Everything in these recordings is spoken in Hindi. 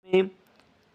में।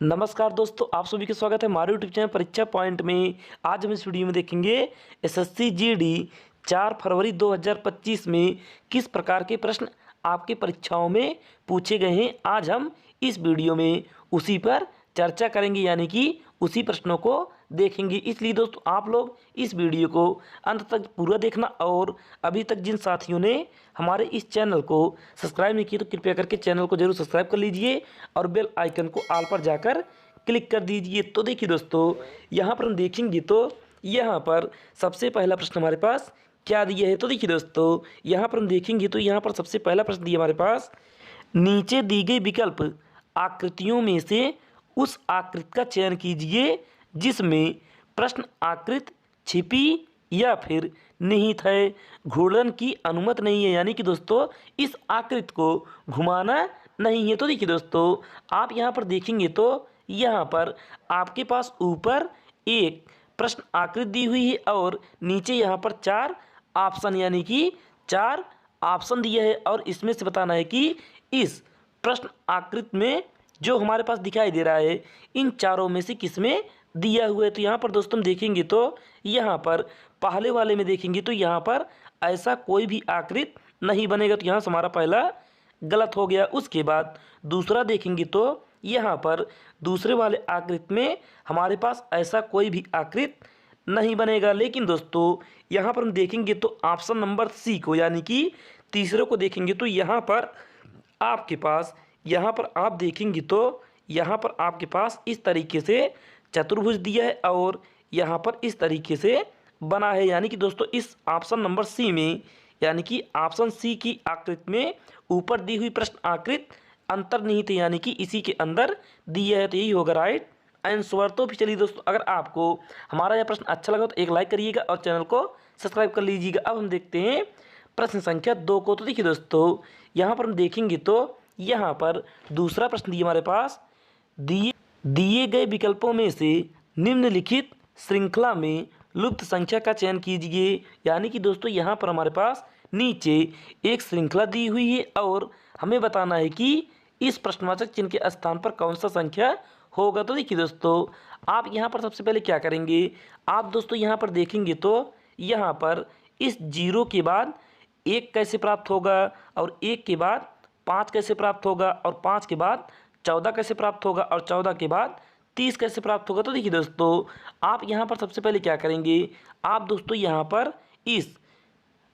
नमस्कार दोस्तों, आप सभी का स्वागत है हमारे यूट्यूब चैनल परीक्षा पॉइंट में। आज हम इस वीडियो में देखेंगे एसएससी जीडी 4 फरवरी 2025 में किस प्रकार के प्रश्न आपके परीक्षाओं में पूछे गए हैं। आज हम इस वीडियो में उसी पर चर्चा करेंगे, यानी कि उसी प्रश्नों को देखेंगे। इसलिए दोस्तों आप लोग इस वीडियो को अंत तक पूरा देखना, और अभी तक जिन साथियों ने हमारे इस चैनल को सब्सक्राइब नहीं किया तो कृपया करके चैनल को जरूर सब्सक्राइब कर लीजिए और बेल आइकन को ऑल पर जाकर क्लिक कर दीजिए। तो देखिए दोस्तों, यहाँ पर हम देखेंगे तो यहाँ पर सबसे पहला प्रश्न हमारे पास क्या दिया है। तो देखिए दोस्तों, यहाँ पर हम देखेंगे तो यहाँ पर सबसे पहला प्रश्न दिया हमारे पास, नीचे दी गई विकल्प आकृतियों में से उस आकृति का चयन कीजिए जिसमें प्रश्न आकृति छिपी या फिर निहित है, घूर्णन की अनुमति नहीं है, यानी कि दोस्तों इस आकृति को घुमाना नहीं है। तो देखिए दोस्तों, आप यहाँ पर देखेंगे तो यहाँ पर आपके पास ऊपर एक प्रश्न आकृति दी हुई है और नीचे यहाँ पर 4 ऑप्शन, यानी कि 4 ऑप्शन दिया है, और इसमें से बताना है कि इस प्रश्न आकृति में जो हमारे पास दिखाई दे रहा है इन चारों में से किस में दिया हुआ है। तो यहाँ पर दोस्तों हम देखेंगे तो यहाँ पर पहले वाले में देखेंगे तो यहाँ पर ऐसा कोई भी आकृति नहीं बनेगा, तो यहाँ से हमारा पहला गलत हो गया। उसके बाद दूसरा देखेंगे तो यहाँ पर दूसरे वाले आकृति में हमारे पास ऐसा कोई भी आकृति नहीं बनेगा। लेकिन दोस्तों यहाँ पर हम देखेंगे तो ऑप्शन नंबर सी को, यानी कि तीसरे को देखेंगे तो यहाँ पर आपके पास, यहाँ पर आप देखेंगे तो यहाँ पर आपके पास इस तरीके से चतुर्भुज दिया है और यहाँ पर इस तरीके से बना है, यानी कि दोस्तों इस ऑप्शन नंबर सी में, यानी कि ऑप्शन सी की आकृति में ऊपर दी हुई प्रश्न आकृति अंतर्निहित है, यानी कि इसी के अंदर दिया है। तो यही होगा राइट आंसर। तो फिर चलिए दोस्तों, अगर आपको हमारा यह प्रश्न अच्छा लगा तो एक लाइक करिएगा और चैनल को सब्सक्राइब कर लीजिएगा। अब हम देखते हैं प्रश्न संख्या 2 को। तो देखिए दोस्तों, यहाँ पर हम देखेंगे तो यहाँ पर दूसरा प्रश्न दिया हमारे पास, दिए गए विकल्पों में से निम्नलिखित श्रृंखला में लुप्त संख्या का चयन कीजिए। यानी कि दोस्तों यहाँ पर हमारे पास नीचे एक श्रृंखला दी हुई है और हमें बताना है कि इस प्रश्नवाचक चिन्ह के स्थान पर कौन सा संख्या होगा। तो देखिए दोस्तों, आप यहाँ पर सबसे पहले क्या करेंगे, आप दोस्तों यहाँ पर देखेंगे तो यहाँ पर इस 0 के बाद 1 कैसे प्राप्त होगा, और 1 के बाद 5 कैसे प्राप्त होगा, और 5 के बाद 14 कैसे प्राप्त होगा, और 14 के बाद 30 कैसे प्राप्त होगा। तो देखिए दोस्तों, आप यहाँ पर सबसे पहले क्या करेंगे, आप दोस्तों यहाँ पर इस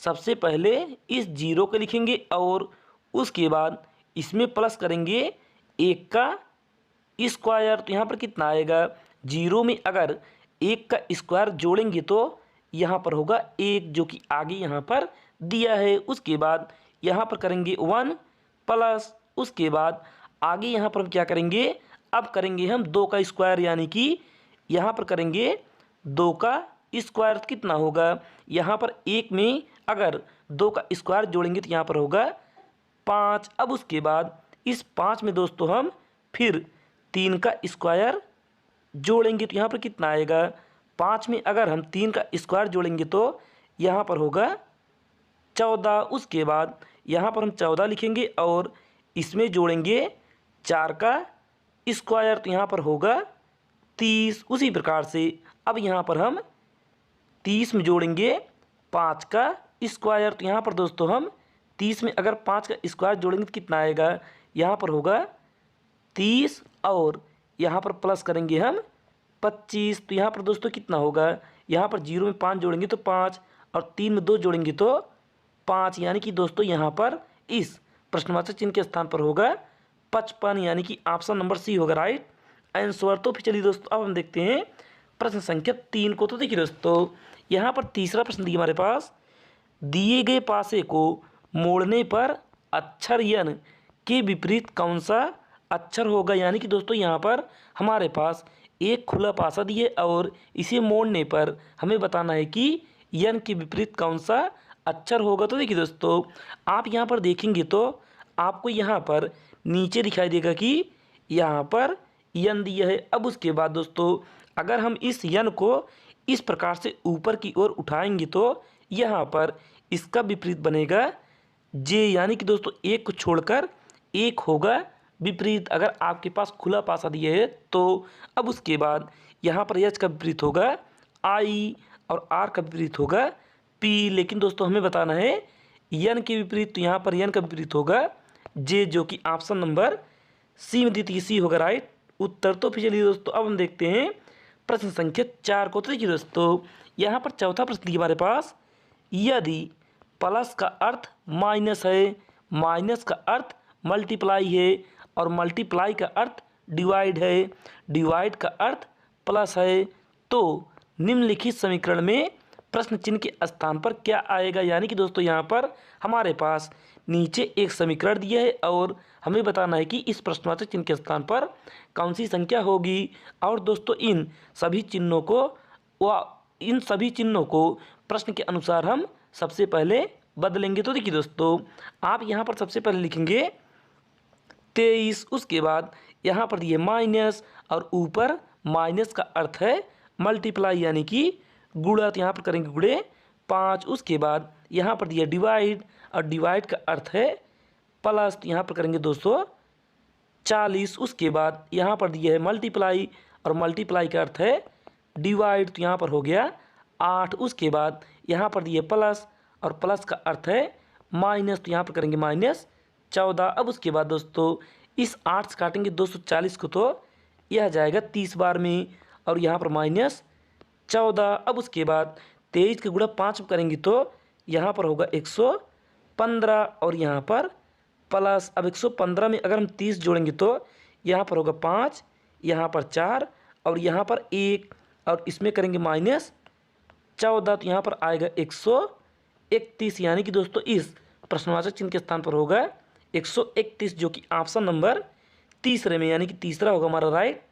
सबसे पहले इस 0 को लिखेंगे और उसके बाद इसमें प्लस करेंगे 1 का स्क्वायर। तो यहाँ पर कितना आएगा, 0 में अगर 1 का स्क्वायर जोड़ेंगे तो यहाँ पर होगा 1, जो कि आगे यहाँ पर दिया है। उसके बाद यहाँ पर करेंगे 1 प्लस, उसके बाद आगे यहाँ पर हम क्या करेंगे, अब करेंगे हम 2 का स्क्वायर, यानी कि यहाँ पर करेंगे 2 का स्क्वायर। कितना होगा, यहाँ पर 1 में अगर 2 का स्क्वायर जोड़ेंगे तो यहाँ पर होगा 5। अब उसके बाद इस 5 में दोस्तों हम फिर 3 का स्क्वायर जोड़ेंगे तो यहाँ पर कितना आएगा, 5 में अगर हम 3 का स्क्वायर जोड़ेंगे तो यहाँ पर होगा 14। उसके बाद यहाँ पर हम 14 लिखेंगे और इसमें जोड़ेंगे 4 का स्क्वायर, तो यहाँ पर होगा 30। उसी प्रकार से अब यहाँ पर हम 30 में जोड़ेंगे 5 का स्क्वायर, तो यहाँ पर दोस्तों हम 30 में अगर 5 का स्क्वायर जोड़ेंगे तो कितना आएगा, यहाँ पर होगा 30 और यहाँ पर प्लस करेंगे हम 25। तो यहाँ पर दोस्तों कितना होगा, यहाँ पर 0 में 5 जोड़ेंगे तो 5 और 3 में 2 जोड़ेंगे तो 5, यानी कि दोस्तों यहाँ पर इस प्रश्नवाचक चिन्ह के स्थान पर होगा 55, यानी कि ऑप्शन नंबर सी होगा राइट आंसर। तो फिर चलिए दोस्तों, अब हम देखते हैं प्रश्न संख्या 3 को। तो देखिए दोस्तों, यहाँ पर तीसरा प्रश्न दिया हमारे पास, दिए गए पासे को मोड़ने पर अक्षर यन के विपरीत कौन सा अक्षर होगा। यानी कि दोस्तों यहाँ पर हमारे पास एक खुला पासा दिए और इसे मोड़ने पर हमें बताना है कि यन के विपरीत कौन सा अक्षर होगा। तो देखिए दोस्तों, आप यहाँ पर देखेंगे तो आपको यहाँ पर नीचे दिखाई देगा कि यहाँ पर यन दिया है। अब उसके बाद दोस्तों अगर हम इस यन को इस प्रकार से ऊपर की ओर उठाएंगे तो यहाँ पर इसका विपरीत बनेगा जे, यानी कि दोस्तों 1 को छोड़कर 1 होगा विपरीत अगर आपके पास खुला पासा दिया है तो अब उसके बाद यहाँ पर एच का विपरीत होगा आई और आर का विपरीत होगा पी। लेकिन दोस्तों हमें बताना है एन के विपरीत, तो यहाँ पर एन का विपरीत होगा जे, जो कि ऑप्शन नंबर सी में दी सी होगा राइट उत्तर। तो फिर चलिए दोस्तों अब हम देखते हैं प्रश्न संख्या 4 को। तो देखिए दोस्तों यहाँ पर चौथा प्रश्न दिया हमारे पास, यदि प्लस का अर्थ माइनस है, माइनस का अर्थ मल्टीप्लाई है और मल्टीप्लाई का अर्थ डिवाइड है, डिवाइड का अर्थ प्लस है, तो निम्नलिखित समीकरण में प्रश्न चिन्ह के स्थान पर क्या आएगा। यानी कि दोस्तों यहाँ पर हमारे पास नीचे एक समीकरण दिया है और हमें बताना है कि इस प्रश्नवाचक चिन्ह के स्थान पर कौन सी संख्या होगी। और दोस्तों इन सभी चिन्हों को प्रश्न के अनुसार हम सबसे पहले बदलेंगे। तो देखिए दोस्तों आप यहाँ पर सबसे पहले लिखेंगे 23, उसके बाद यहाँ पर दिए माइनस और ऊपर माइनस का अर्थ है मल्टीप्लाई यानी कि गुणा, तो यहाँ पर करेंगे गुणे 5, उसके बाद यहाँ पर दिया डिवाइड और डिवाइड का अर्थ है प्लस, तो यहाँ पर करेंगे 240, उसके बाद यहाँ पर दिया है मल्टीप्लाई और मल्टीप्लाई का अर्थ है डिवाइड, तो यहाँ पर हो गया 8, उसके बाद यहाँ पर दिए प्लस और प्लस का अर्थ है माइनस, तो यहाँ पर करेंगे -14। अब उसके बाद दोस्तों इस 8 से काटेंगे 240 को तो यह जाएगा 30 बार में और यहाँ पर -14। अब उसके बाद 23 के गुणा 5 करेंगे तो यहाँ पर होगा 115 और यहाँ पर प्लस, अब 115 में अगर हम 30 जोड़ेंगे तो यहाँ पर होगा 5, यहाँ पर 4 और यहाँ पर 1 और इसमें करेंगे -14, तो यहाँ पर आएगा 131। यानी कि दोस्तों इस प्रश्नवाचक चिन्ह के स्थान पर होगा 131, जो कि ऑप्शन नंबर तीसरे में यानी कि तीसरा होगा हमारा राइट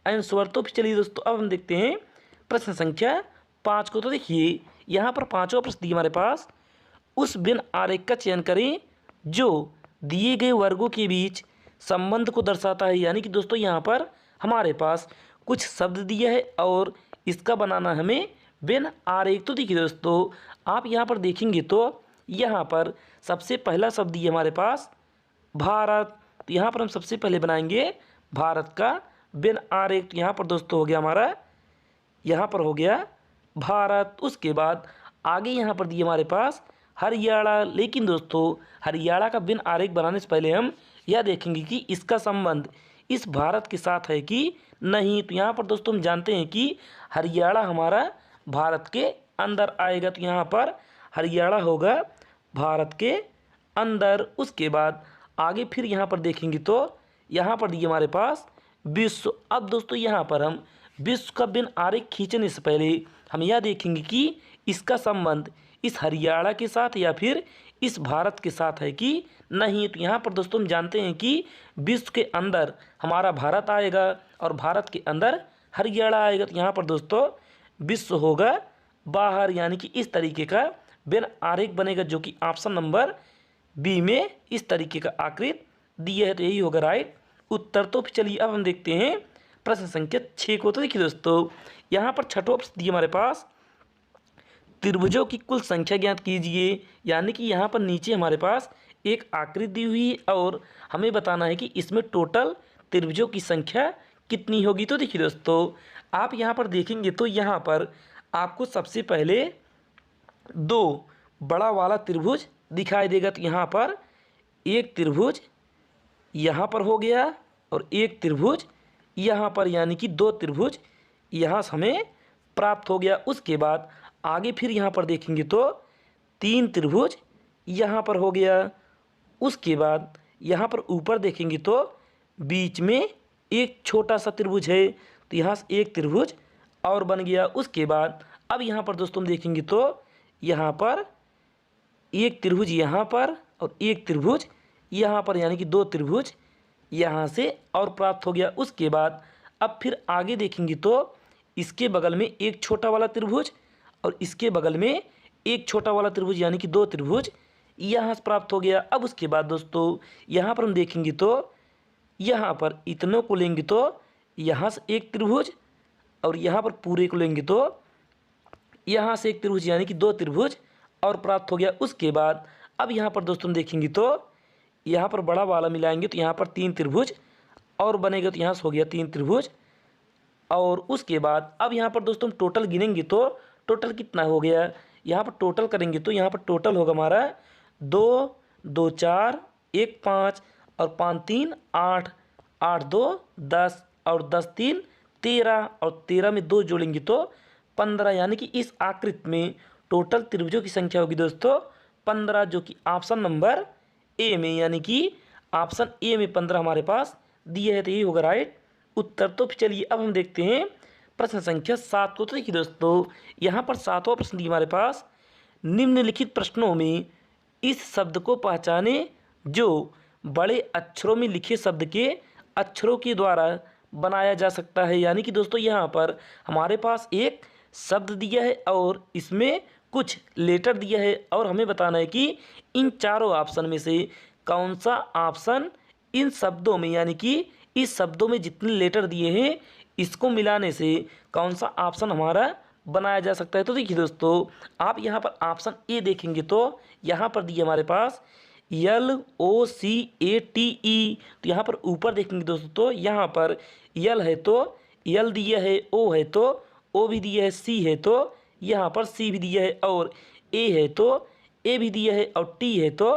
आंसर। तो चलिए दोस्तों अब हम देखते हैं प्रश्न संख्या 5 को। तो देखिए यहाँ पर पांचवा प्रश्न दिया हमारे पास, उस बिन आरेख का चयन करें जो दिए गए वर्गों के बीच संबंध को दर्शाता है। यानी कि दोस्तों यहाँ पर हमारे पास कुछ शब्द दिया है और इसका बनाना हमें बिन आरेख। तो देखिए दोस्तों आप यहाँ पर देखेंगे तो यहाँ पर सबसे पहला शब्द दिया हमारे पास भारत, तो यहाँ पर हम सबसे पहले बनाएंगे भारत का बिन आरेख। तो यहाँ पर दोस्तों हो गया हमारा, यहाँ पर हो गया भारत। उसके बाद आगे यहाँ पर दिए हमारे पास हरियाणा। लेकिन दोस्तों हरियाणा का बिन आरेख बनाने से पहले हम यह देखेंगे कि इसका संबंध इस भारत के साथ है कि नहीं। तो यहाँ पर दोस्तों हम जानते हैं कि हरियाणा हमारा भारत के अंदर आएगा, तो यहाँ पर हरियाणा होगा भारत के अंदर। उसके बाद आगे फिर यहाँ पर देखेंगे तो यहाँ पर दिए हमारे पास विश्व। अब दोस्तों यहाँ पर हम विश्व का बिन आरेख खींचने से पहले हम यह देखेंगे कि इसका संबंध इस हरियाणा के साथ या फिर इस भारत के साथ है कि नहीं। तो यहाँ पर दोस्तों हम जानते हैं कि विश्व के अंदर हमारा भारत आएगा और भारत के अंदर हरियाणा आएगा, तो यहाँ पर दोस्तों विश्व होगा बाहर। यानी कि इस तरीके का बिन आरेख बनेगा, जो कि ऑप्शन नंबर बी में इस तरीके का आकृति दिया है, तो यही होगा राइट उत्तर। तो चलिए अब हम देखते हैं प्रश्न संख्या 6 को। तो देखिए दोस्तों यहाँ पर छठवां प्रश्न दिया हमारे पास, त्रिभुजों की कुल संख्या ज्ञात कीजिए। यानी कि यहाँ पर नीचे हमारे पास एक आकृति दी हुई है और हमें बताना है कि इसमें टोटल त्रिभुजों की संख्या कितनी होगी। तो देखिए दोस्तों आप यहाँ पर देखेंगे तो यहाँ पर आपको सबसे पहले 2 बड़ा वाला त्रिभुज दिखाई देगा। तो यहाँ पर एक त्रिभुज यहाँ पर हो गया और एक त्रिभुज यहाँ पर, यानी कि 2 त्रिभुज यहाँ से हमें प्राप्त हो गया। उसके बाद आगे फिर यहाँ पर देखेंगे तो 3 त्रिभुज यहाँ पर हो गया। उसके बाद यहाँ पर ऊपर देखेंगे तो बीच में एक छोटा सा त्रिभुज है, तो यहाँ से एक त्रिभुज और बन गया। उसके बाद अब यहाँ पर दोस्तों हम देखेंगे तो यहाँ पर एक त्रिभुज यहाँ पर और एक त्रिभुज यहाँ पर, यानी कि 2 त्रिभुज यहाँ से और प्राप्त हो गया। उसके बाद अब फिर आगे देखेंगे तो इसके बगल में एक छोटा वाला त्रिभुज और इसके बगल में एक छोटा वाला त्रिभुज, यानी कि 2 त्रिभुज यहाँ से प्राप्त हो गया। अब उसके बाद दोस्तों यहाँ पर हम देखेंगे तो यहाँ पर इतनों को लेंगे तो यहाँ से एक त्रिभुज और यहाँ पर पूरे को लेंगे तो यहाँ से एक त्रिभुज, यानी कि 2 त्रिभुज और प्राप्त हो गया। उसके बाद अब यहाँ पर दोस्तों देखेंगे तो यहाँ पर बड़ा वाला मिलाएंगे तो यहाँ पर 3 त्रिभुज और बनेगा, तो यहाँ से हो गया 3 त्रिभुज। और उसके बाद अब यहाँ पर दोस्तों हम टोटल गिनेंगे तो टोटल कितना हो गया, यहाँ पर टोटल करेंगे तो यहाँ पर टोटल होगा हमारा 2 2 4 1 5 और 5 3 8 8 2 10 और 10 3 13 और 13 में 2 जोड़ेंगे तो 15, यानी कि इस आकृति में टोटल त्रिभुजों की संख्या होगी दोस्तों 15, जो कि ऑप्शन नंबर ए में, यानी कि ऑप्शन ए में 15 हमारे पास दिया है, तो यही होगा राइट उत्तर। तो चलिए अब हम देखते हैं प्रश्न संख्या 7 को। तो देखिए दोस्तों यहाँ पर 7वां प्रश्न दिया हमारे पास, निम्नलिखित प्रश्नों में इस शब्द को पहचाने जो बड़े अक्षरों में लिखे शब्द के अक्षरों के द्वारा बनाया जा सकता है। यानी कि दोस्तों यहाँ पर हमारे पास एक शब्द दिया है और इसमें कुछ लेटर दिया है और हमें बताना है कि इन चारों ऑप्शन में से कौन सा ऑप्शन इन शब्दों में, यानी कि इस शब्दों में जितने लेटर दिए हैं इसको मिलाने से कौन सा ऑप्शन हमारा बनाया जा सकता है। तो देखिए दोस्तों आप यहाँ पर ऑप्शन ए देखेंगे तो यहाँ पर दिए हमारे पास LOCATE, तो यहाँ पर ऊपर देखेंगे दोस्तों तो यहाँ पर यल है तो यल दिया है, ओ है तो ओ भी दिया है, सी है तो यहाँ पर सी भी दिया है और ए है तो ए भी दिया है और टी है तो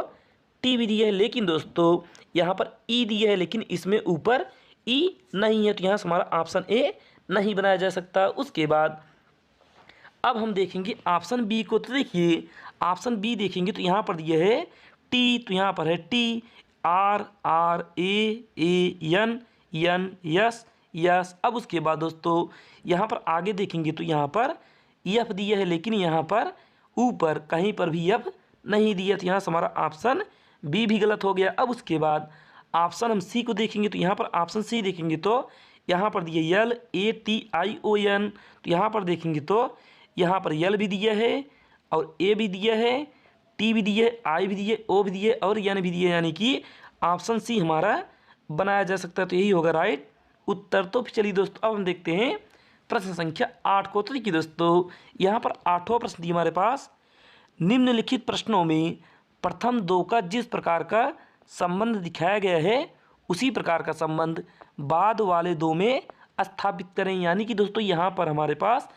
टी भी दिया है। लेकिन दोस्तों यहाँ पर ई दिया है लेकिन इसमें ऊपर ई नहीं है, तो यहाँ से हमारा ऑप्शन ए नहीं बनाया जा सकता। उसके बाद अब हम देखेंगे ऑप्शन बी को। तो देखिए ऑप्शन बी देखेंगे तो यहाँ पर दिया है टी, तो यहाँ पर है T, R R A N N S S. अब उसके बाद दोस्तों यहाँ पर आगे देखेंगे तो यहाँ पर यफ दिया है लेकिन यहाँ पर ऊपर कहीं पर भी यफ नहीं दिया, तो यहाँ से हमारा ऑप्शन बी भी गलत हो गया। अब उसके बाद ऑप्शन हम सी को देखेंगे तो यहाँ पर ऑप्शन सी देखेंगे तो यहाँ पर दिया LATION, तो यहाँ पर देखेंगे तो यहाँ पर यल भी दिया है और ए भी दिया है, टी भी दिया है, आई भी दिया है, ओ भी दिया है और एन भी दिया है, यानी कि ऑप्शन सी हमारा बनाया जा सकता है, तो यही होगा राइट उत्तर। तो चलिए दोस्तों अब हम देखते हैं प्रश्न संख्या 8 को। तो देखिए दोस्तों यहाँ पर 8वां प्रश्न दिया हमारे पास, निम्नलिखित प्रश्नों में प्रथम 2 का जिस प्रकार का संबंध दिखाया गया है उसी प्रकार का संबंध बाद वाले 2 में स्थापित करें। यानी कि दोस्तों यहाँ पर हमारे पास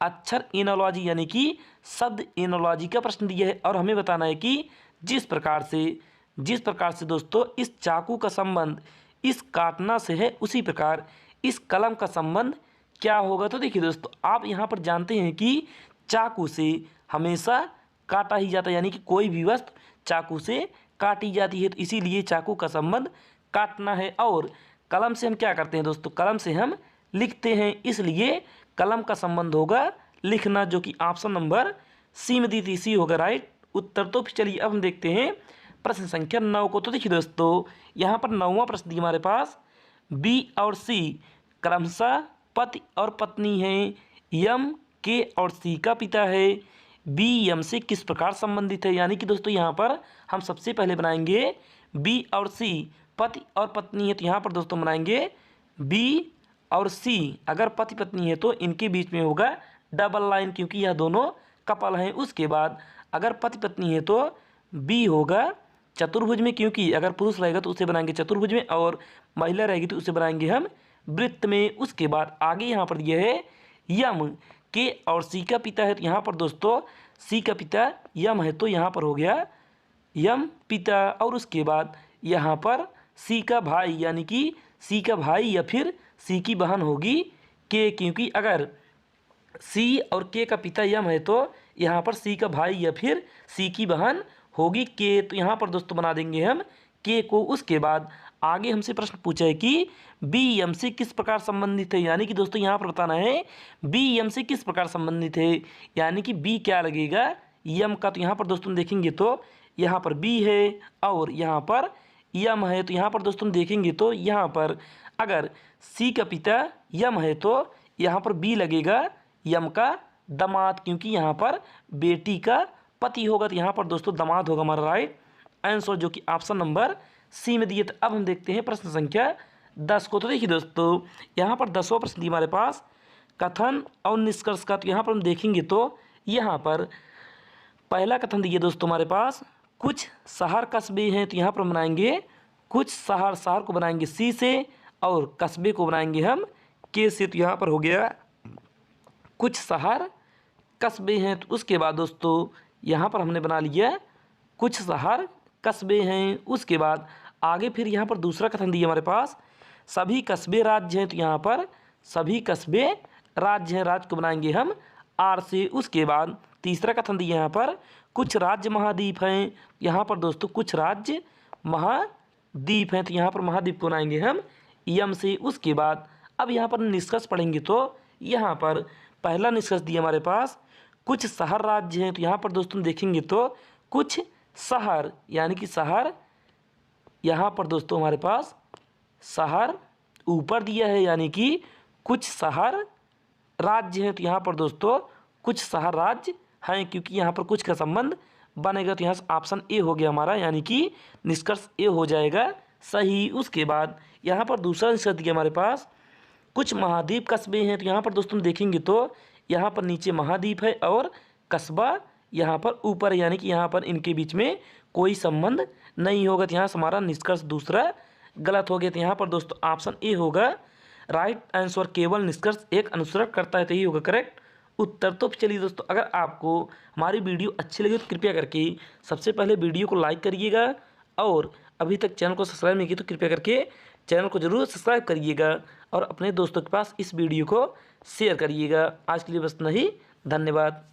अक्षर एनोलॉजी यानी कि शब्द एनोलॉजी का प्रश्न दिया है और हमें बताना है कि जिस प्रकार से दोस्तों इस चाकू का संबंध इस काटना से है उसी प्रकार इस कलम का संबंध क्या होगा। तो देखिए दोस्तों आप यहाँ पर जानते हैं कि चाकू से हमेशा काटा ही जाता है, यानी कि कोई भी वस्तु चाकू से काटी जाती है, तो इसीलिए चाकू का संबंध काटना है। और कलम से हम क्या करते हैं दोस्तों, कलम से हम लिखते हैं, इसलिए कलम का संबंध होगा लिखना, जो कि ऑप्शन नंबर सी में दी थी, सी होगा राइट उत्तर। तो चलिए अब हम देखते हैं प्रश्न संख्या 9 को। तो देखिए दोस्तों यहाँ पर 9वां प्रश्न दिया हमारे पास, बी और सी क्रमशः पति और पत्नी हैं, यम के और सी का पिता है, बी यम से किस प्रकार संबंधित है। यानी कि दोस्तों यहाँ पर हम सबसे पहले बनाएंगे बी और सी पति और पत्नी है, तो यहाँ पर दोस्तों बनाएंगे बी और सी, अगर पति पत्नी है तो इनके बीच में होगा डबल लाइन क्योंकि यह दोनों कपल हैं। उसके बाद अगर पति पत्नी है तो बी होगा चतुर्भुज में, क्योंकि अगर पुरुष रहेगा तो उसे बनाएंगे चतुर्भुज में और महिला रहेगी तो उसे बनाएंगे हम वृत्त में। उसके बाद आगे यहाँ पर दिया है यम के और सी का पिता है, तो यहाँ पर दोस्तों सी का पिता यम है तो यहाँ पर हो गया यम पिता। और उसके बाद यहाँ पर सी का भाई यानी कि सी का भाई या फिर सी की बहन होगी के, क्योंकि अगर सी और के का पिता यम है तो यहाँ पर सी का भाई या फिर सी की बहन होगी के, तो यहाँ पर दोस्तों बना देंगे हम के को। उसके बाद आगे हमसे प्रश्न पूछा है कि बी एम से किस प्रकार संबंधित है, यानी कि दोस्तों यहाँ पर बताना है बी एम से किस प्रकार संबंधित है, यानी कि बी क्या लगेगा यम का। तो यहाँ पर दोस्तों देखेंगे तो यहाँ पर बी है और यहाँ पर यम है, तो यहाँ पर दोस्तों देखेंगे तो यहाँ पर अगर सी का पिता यम है तो यहाँ पर बी लगेगा यम का दामाद, क्योंकि यहाँ पर बेटी का पति होगा, तो यहाँ पर दोस्तों दामाद होगा हमारा राइट आंसर, जो कि ऑप्शन नंबर सी में दिए। तो अब हम देखते हैं प्रश्न संख्या 10 को। तो देखिए दोस्तों यहाँ पर 10वां प्रश्न दिया हमारे पास, कथन और निष्कर्ष का। तो यहाँ पर हम देखेंगे तो यहाँ पर पहला कथन दिए दोस्तों हमारे पास, कुछ शहर कस्बे हैं तो यहाँ पर बनाएंगे कुछ शहर को बनाएंगे सी से और कस्बे को बनाएंगे हम के से। तो यहाँ पर हो गया कुछ शहर कस्बे हैं। तो उसके बाद दोस्तों यहाँ पर हमने बना लिया कुछ शहर कस्बे हैं। उसके बाद आगे फिर यहाँ पर दूसरा कथन दिया हमारे पास सभी कस्बे राज्य हैं। तो यहाँ पर सभी कस्बे राज्य हैं, राज्य को बनाएंगे हम आर से। उसके बाद तीसरा कथन दिया यहाँ पर कुछ राज्य महाद्वीप हैं। यहाँ पर दोस्तों कुछ राज्य महाद्वीप हैं। तो यहाँ पर महाद्वीप को बनाएंगे हम यम से। उसके बाद अब यहाँ पर निष्कर्ष पढ़ेंगे तो यहाँ पर पहला निष्कर्ष दिया हमारे पास कुछ शहर राज्य हैं। तो यहाँ पर दोस्तों देखेंगे तो कुछ शहर यानी कि शहर, यहाँ पर दोस्तों हमारे पास शहर ऊपर दिया है यानी कि कुछ शहर राज्य हैं। तो यहाँ पर दोस्तों कुछ शहर राज्य हैं क्योंकि यहाँ पर कुछ का संबंध बनेगा। तो यहाँ से ऑप्शन ए हो गया हमारा यानी कि निष्कर्ष ए हो जाएगा सही। उसके बाद यहाँ पर दूसरा निष्कर्ष दिया हमारे पास कुछ महाद्वीप कस्बे हैं। तो यहाँ पर दोस्तों देखेंगे तो यहाँ पर नीचे महाद्वीप है और कस्बा यहाँ पर ऊपर यानी कि यहाँ पर इनके बीच में कोई संबंध नहीं होगा। तो यहाँ से हमारा निष्कर्ष दूसरा गलत हो गया। तो यहाँ पर दोस्तों ऑप्शन ए होगा राइट आंसर, केवल निष्कर्ष एक अनुसरण करता है तो यही होगा करेक्ट उत्तर। तो चलिए दोस्तों अगर आपको हमारी वीडियो अच्छी लगी तो कृपया करके सबसे पहले वीडियो को लाइक करिएगा और अभी तक चैनल को सब्सक्राइब नहीं किया तो कृपया करके चैनल को ज़रूर सब्सक्राइब करिएगा और अपने दोस्तों के पास इस वीडियो को शेयर करिएगा। आज के लिए बस नहीं, धन्यवाद।